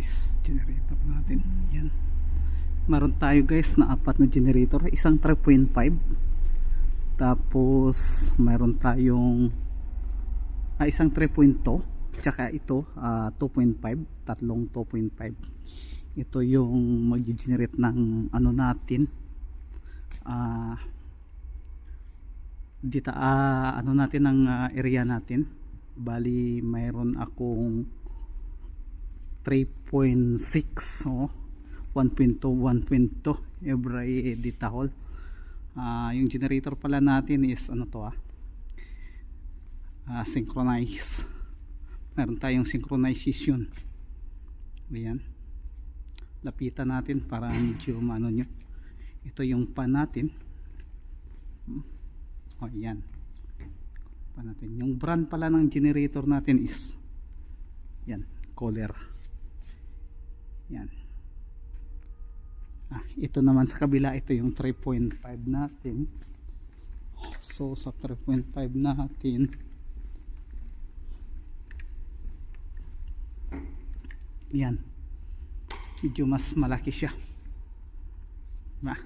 guys, generator natin. Yan, meron tayo guys na apat na generator, isang 3.5, tapos meron tayong isang 3.2, tsaka ito 2.5, tatlong 2.5. Ito yung mag-generate ng ano natin, dito ano natin ng area natin. Bali mayroon akong 3.6, 1.2 every data hole. Yung generator pala natin is ano to, synchronize. Meron tayong synchronization. Ayan, lapitan natin para medyo maano nyo. Ito yung pan natin. Ayan, pan natin. Yung brand pala ng generator natin is yan, Kohler. Yan. Ito naman sa kabila, ito yung 3.5 natin. So sa 3.5 natin, yan, medyo mas malaki siya, diba?